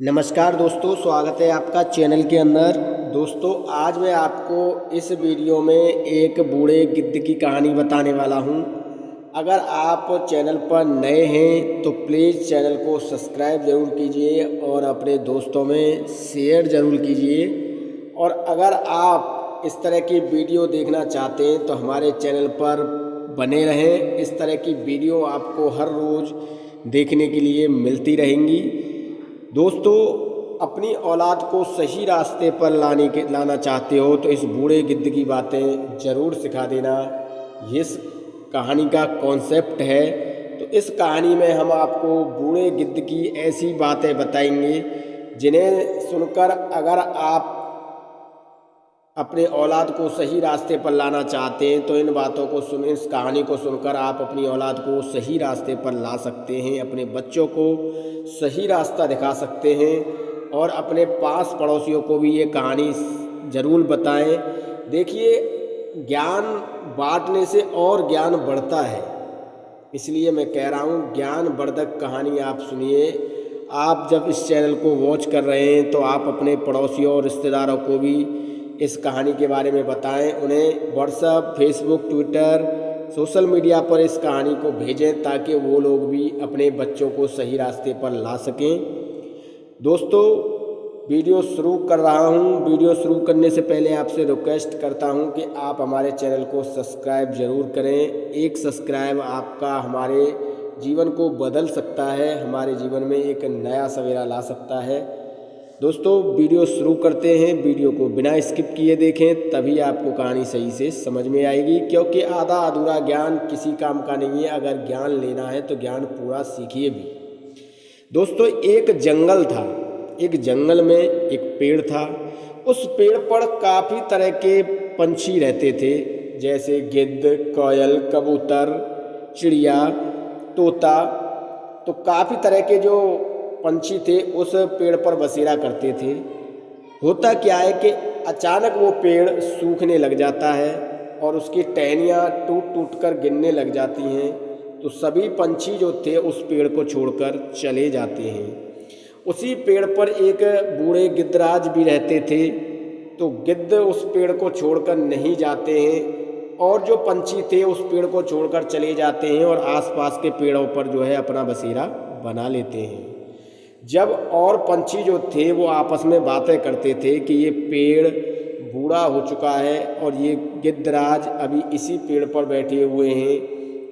नमस्कार दोस्तों, स्वागत है आपका चैनल के अंदर। दोस्तों, आज मैं आपको इस वीडियो में एक बूढ़े गिद्ध की कहानी बताने वाला हूं। अगर आप चैनल पर नए हैं तो प्लीज़ चैनल को सब्सक्राइब ज़रूर कीजिए और अपने दोस्तों में शेयर ज़रूर कीजिए। और अगर आप इस तरह की वीडियो देखना चाहते हैं तो हमारे चैनल पर बने रहें। इस तरह की वीडियो आपको हर रोज़ देखने के लिए मिलती रहेंगी। दोस्तों, अपनी औलाद को सही रास्ते पर लाना चाहते हो तो इस बूढ़े गिद्ध की बातें ज़रूर सिखा देना। ये इस कहानी का कॉन्सेप्ट है। तो इस कहानी में हम आपको बूढ़े गिद्ध की ऐसी बातें बताएंगे जिन्हें सुनकर अगर आप अपने औलाद को सही रास्ते पर लाना चाहते हैं तो इन बातों को इस कहानी को सुनकर आप अपनी औलाद को सही रास्ते पर ला सकते हैं, अपने बच्चों को सही रास्ता दिखा सकते हैं और अपने पास पड़ोसियों को भी ये कहानी ज़रूर बताएं। देखिए, ज्ञान बांटने से और ज्ञान बढ़ता है, इसलिए मैं कह रहा हूँ ज्ञानवर्धक कहानी आप सुनिए। आप जब इस चैनल को वॉच कर रहे हैं तो आप अपने पड़ोसियों और रिश्तेदारों को भी इस कहानी के बारे में बताएं। उन्हें WhatsApp, Facebook, Twitter, social media पर इस कहानी को भेजें ताकि वो लोग भी अपने बच्चों को सही रास्ते पर ला सकें। दोस्तों, वीडियो शुरू कर रहा हूं। वीडियो शुरू करने से पहले आपसे रिक्वेस्ट करता हूं कि आप हमारे चैनल को सब्सक्राइब ज़रूर करें। एक सब्सक्राइब आपका हमारे जीवन को बदल सकता है, हमारे जीवन में एक नया सवेरा ला सकता है। दोस्तों, वीडियो शुरू करते हैं। वीडियो को बिना स्किप किए देखें, तभी आपको कहानी सही से समझ में आएगी, क्योंकि आधा अधूरा ज्ञान किसी काम का नहीं है। अगर ज्ञान लेना है तो ज्ञान पूरा सीखिए भी। दोस्तों, एक जंगल था। एक जंगल में एक पेड़ था। उस पेड़ पर काफ़ी तरह के पंछी रहते थे, जैसे गिद्ध, कोयल, कबूतर, चिड़िया, तोता। तो काफ़ी तरह के जो पंछी थे उस पेड़ पर बसेरा करते थे। होता क्या है कि अचानक वो पेड़ सूखने लग जाता है और उसकी टहनियाँ टूट टूट कर गिरने लग जाती हैं। तो सभी पंछी जो थे उस पेड़ को छोड़कर चले जाते हैं। उसी पेड़ पर एक बूढ़े गिद्धराज भी रहते थे। तो गिद्ध उस पेड़ को छोड़कर नहीं जाते हैं और जो पंछी थे उस पेड़ को छोड़कर चले जाते हैं और आसपास के पेड़ों पर जो है अपना बसेरा बना लेते हैं। जब और पंछी जो थे वो आपस में बातें करते थे कि ये पेड़ बूढ़ा हो चुका है और ये गिद्धराज अभी इसी पेड़ पर बैठे हुए हैं,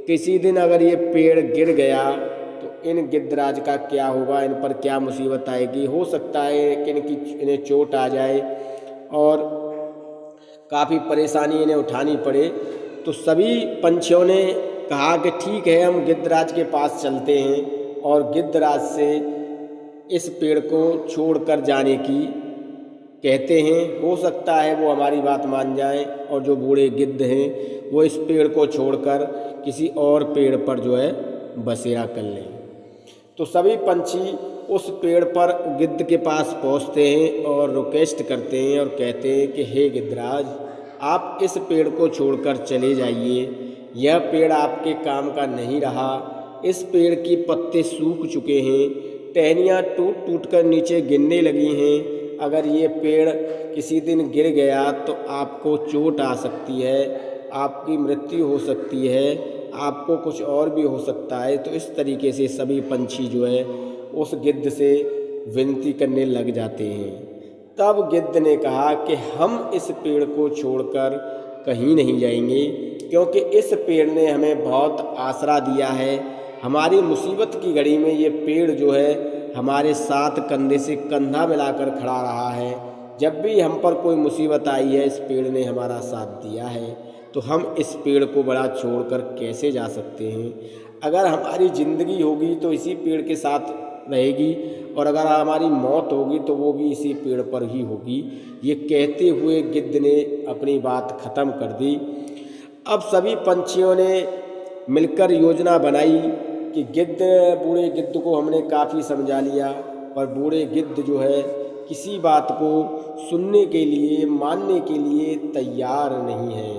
किसी दिन अगर ये पेड़ गिर गया तो इन गिद्धराज का क्या होगा, इन पर क्या मुसीबत आएगी। हो सकता है कि इन्हें चोट आ जाए और काफ़ी परेशानी इन्हें उठानी पड़े। तो सभी पंछियों ने कहा कि ठीक है, हम गिद्धराज के पास चलते हैं और गिद्धराज से इस पेड़ को छोड़कर जाने की कहते हैं। हो सकता है वो हमारी बात मान जाएं और जो बूढ़े गिद्ध हैं वो इस पेड़ को छोड़कर किसी और पेड़ पर जो है बसेरा कर लें। तो सभी पंछी उस पेड़ पर गिद्ध के पास पहुंचते हैं और रिक्वेस्ट करते हैं और कहते हैं कि हे गिद्धराज, आप इस पेड़ को छोड़कर चले जाइए। यह पेड़ आपके काम का नहीं रहा। इस पेड़ की पत्ते सूख चुके हैं, टहनियाँ टूट टूट कर नीचे गिरने लगी हैं। अगर ये पेड़ किसी दिन गिर गया तो आपको चोट आ सकती है, आपकी मृत्यु हो सकती है, आपको कुछ और भी हो सकता है। तो इस तरीके से सभी पंछी जो है उस गिद्ध से विनती करने लग जाते हैं। तब गिद्ध ने कहा कि हम इस पेड़ को छोड़कर कहीं नहीं जाएंगे, क्योंकि इस पेड़ ने हमें बहुत आसरा दिया है। हमारी मुसीबत की घड़ी में ये पेड़ जो है हमारे साथ कंधे से कंधा मिलाकर खड़ा रहा है। जब भी हम पर कोई मुसीबत आई है इस पेड़ ने हमारा साथ दिया है। तो हम इस पेड़ को बड़ा छोड़कर कैसे जा सकते हैं। अगर हमारी ज़िंदगी होगी तो इसी पेड़ के साथ रहेगी और अगर हमारी मौत होगी तो वो भी इसी पेड़ पर ही होगी। ये कहते हुए गिद्ध ने अपनी बात ख़त्म कर दी। अब सभी पंछियों ने मिलकर योजना बनाई कि बूढ़े गिद्ध को हमने काफ़ी समझा लिया, पर बूढ़े गिद्ध जो है किसी बात को सुनने के लिए, मानने के लिए तैयार नहीं है।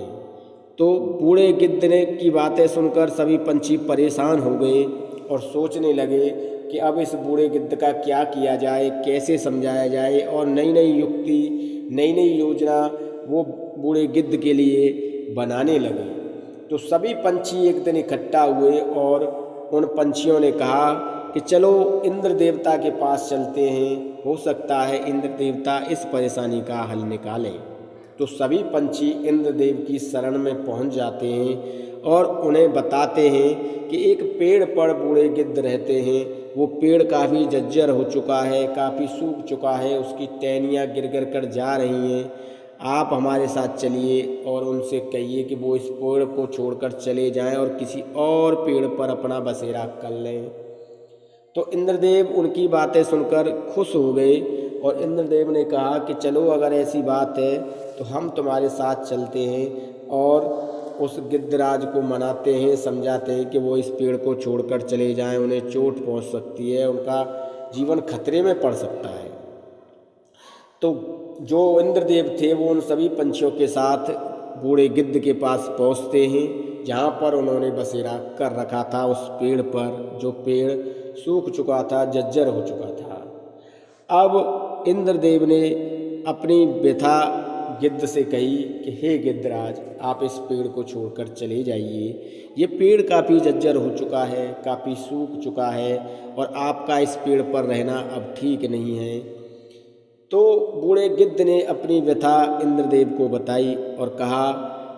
तो बूढ़े गिद्ध ने की बातें सुनकर सभी पंछी परेशान हो गए और सोचने लगे कि अब इस बूढ़े गिद्ध का क्या किया जाए, कैसे समझाया जाए, और नई नई युक्ति, नई नई योजना वो बूढ़े गिद्ध के लिए बनाने लगे। तो सभी पंछी एक दिन इकट्ठा हुए और उन पंछियों ने कहा कि चलो इंद्र देवता के पास चलते हैं, हो सकता है इंद्र देवता इस परेशानी का हल निकालें। तो सभी पंछी इंद्रदेव की शरण में पहुंच जाते हैं और उन्हें बताते हैं कि एक पेड़ पर बूढ़े गिद्ध रहते हैं। वो पेड़ काफ़ी जर्जर हो चुका है, काफ़ी सूख चुका है, उसकी टहनियाँ गिर गिर कर जा रही हैं। आप हमारे साथ चलिए और उनसे कहिए कि वो इस पेड़ को छोड़कर चले जाएं और किसी और पेड़ पर अपना बसेरा कर लें। तो इंद्रदेव उनकी बातें सुनकर खुश हो गए और इंद्रदेव ने कहा कि चलो अगर ऐसी बात है तो हम तुम्हारे साथ चलते हैं और उस गिद्धराज को मनाते हैं, समझाते हैं कि वो इस पेड़ को छोड़कर चले जाएं, उन्हें चोट पहुंच सकती है, उनका जीवन खतरे में पड़ सकता है। तो जो इंद्रदेव थे वो उन सभी पंछियों के साथ बूढ़े गिद्ध के पास पहुंचते हैं जहां पर उन्होंने बसेरा कर रखा था, उस पेड़ पर जो पेड़ सूख चुका था, जर्जर हो चुका था। अब इंद्रदेव ने अपनी व्यथा गिद्ध से कही कि हे गिद्धराज, आप इस पेड़ को छोड़कर चले जाइए। ये पेड़ काफ़ी जर्जर हो चुका है, काफ़ी सूख चुका है और आपका इस पेड़ पर रहना अब ठीक नहीं है। तो बूढ़े गिद्ध ने अपनी व्यथा इंद्रदेव को बताई और कहा,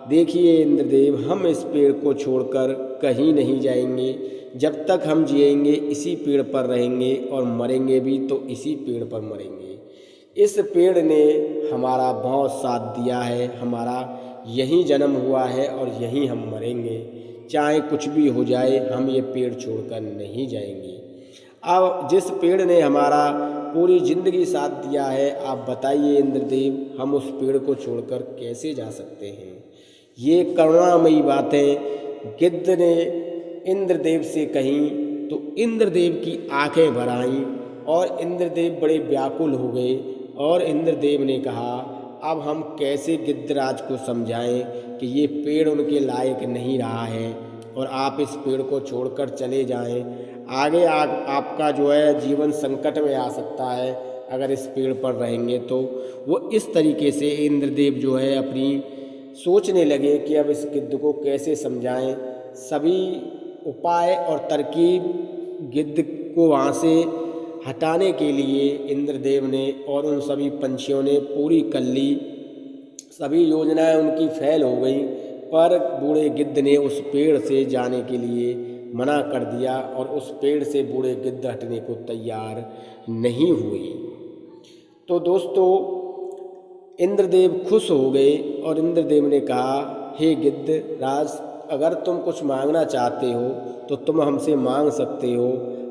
देखिए इंद्रदेव, हम इस पेड़ को छोड़कर कहीं नहीं जाएंगे। जब तक हम जिएंगे इसी पेड़ पर रहेंगे और मरेंगे भी तो इसी पेड़ पर मरेंगे। इस पेड़ ने हमारा बहुत साथ दिया है, हमारा यहीं जन्म हुआ है और यहीं हम मरेंगे। चाहे कुछ भी हो जाए, हम ये पेड़ छोड़कर नहीं जाएंगे। अब जिस पेड़ ने हमारा पूरी जिंदगी साथ दिया है, आप बताइए इंद्रदेव, हम उस पेड़ को छोड़कर कैसे जा सकते हैं। ये करुणामयी बातें गिद्ध ने इंद्रदेव से कहीं तो इंद्रदेव की आंखें भर आईं और इंद्रदेव बड़े व्याकुल हो गए और इंद्रदेव ने कहा, अब हम कैसे गिद्धराज को समझाएं कि ये पेड़ उनके लायक नहीं रहा है और आप इस पेड़ को छोड़कर चले जाएं। आगे आपका जो है जीवन संकट में आ सकता है अगर इस पेड़ पर रहेंगे तो। वो इस तरीके से इंद्रदेव जो है अपनी सोचने लगे कि अब इस गिद्ध को कैसे समझाएं। सभी उपाय और तरकीब गिद्ध को वहाँ से हटाने के लिए इंद्रदेव ने और उन सभी पंछियों ने पूरी कर ली। सभी योजनाएं उनकी फेल हो गई, पर बूढ़े गिद्ध ने उस पेड़ से जाने के लिए मना कर दिया और उस पेड़ से बूढ़े गिद्ध हटने को तैयार नहीं हुए। तो दोस्तों, इंद्रदेव खुश हो गए और इंद्रदेव ने कहा, हे गिद्ध राज, अगर तुम कुछ मांगना चाहते हो तो तुम हमसे मांग सकते हो,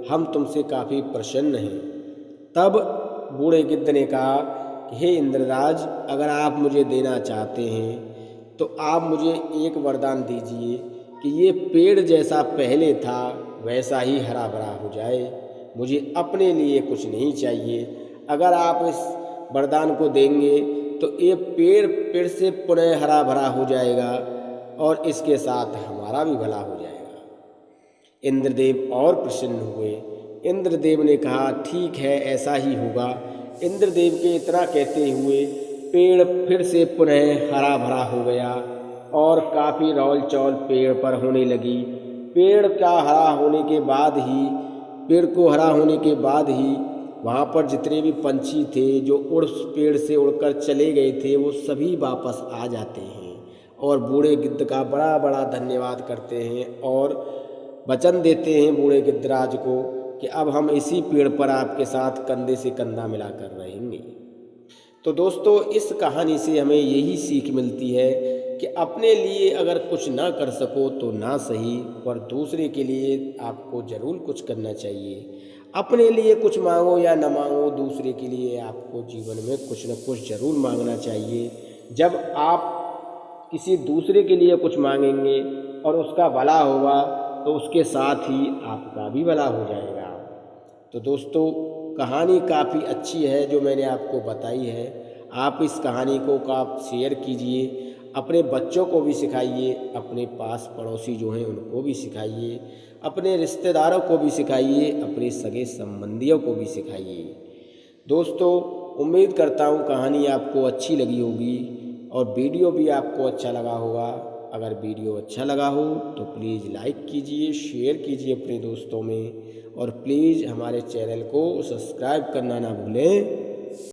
हम तुमसे काफ़ी प्रसन्न हैं। तब बूढ़े गिद्ध ने कहा कि हे इंद्रराज, अगर आप मुझे देना चाहते हैं तो आप मुझे एक वरदान दीजिए कि ये पेड़ जैसा पहले था वैसा ही हरा भरा हो जाए। मुझे अपने लिए कुछ नहीं चाहिए। अगर आप इस वरदान को देंगे तो ये पेड़ फिर से पुनः हरा भरा हो जाएगा और इसके साथ हमारा भी भला हो जाएगा। इंद्रदेव और प्रसन्न हुए। इंद्रदेव ने कहा, ठीक है, ऐसा ही होगा। इंद्रदेव के इतना कहते हुए पेड़ फिर से पुनः हरा भरा हो गया और काफ़ी रौल चौल पेड़ पर होने लगी। पेड़ को हरा होने के बाद ही वहाँ पर जितने भी पंछी थे जो उस पेड़ से उड़कर चले गए थे वो सभी वापस आ जाते हैं और बूढ़े गिद्ध का बड़ा बड़ा धन्यवाद करते हैं और वचन देते हैं बूढ़े गिद्धराज को कि अब हम इसी पेड़ पर आपके साथ कंधे से कंधा मिलाकर रहेंगे। तो दोस्तों, इस कहानी से हमें यही सीख मिलती है कि अपने लिए अगर कुछ ना कर सको तो ना सही, पर दूसरे के लिए आपको ज़रूर कुछ करना चाहिए। अपने लिए कुछ मांगो या न मांगो, दूसरे के लिए आपको जीवन में कुछ न कुछ ज़रूर मांगना चाहिए। जब आप किसी दूसरे के लिए कुछ मांगेंगे और उसका भला होगा तो उसके साथ ही आपका भी भला हो जाएगा। तो दोस्तों, कहानी काफ़ी अच्छी है जो मैंने आपको बताई है। आप इस कहानी को आप शेयर कीजिए अपने बच्चों को भी सिखाइए, अपने पास पड़ोसी जो हैं उनको भी सिखाइए, अपने रिश्तेदारों को भी सिखाइए, अपने सगे संबंधियों को भी सिखाइए। दोस्तों, उम्मीद करता हूँ कहानी आपको अच्छी लगी होगी और वीडियो भी आपको अच्छा लगा होगा। अगर वीडियो अच्छा लगा हो तो प्लीज़ लाइक कीजिए, शेयर कीजिए अपने दोस्तों में और प्लीज़ हमारे चैनल को सब्सक्राइब करना ना भूलें।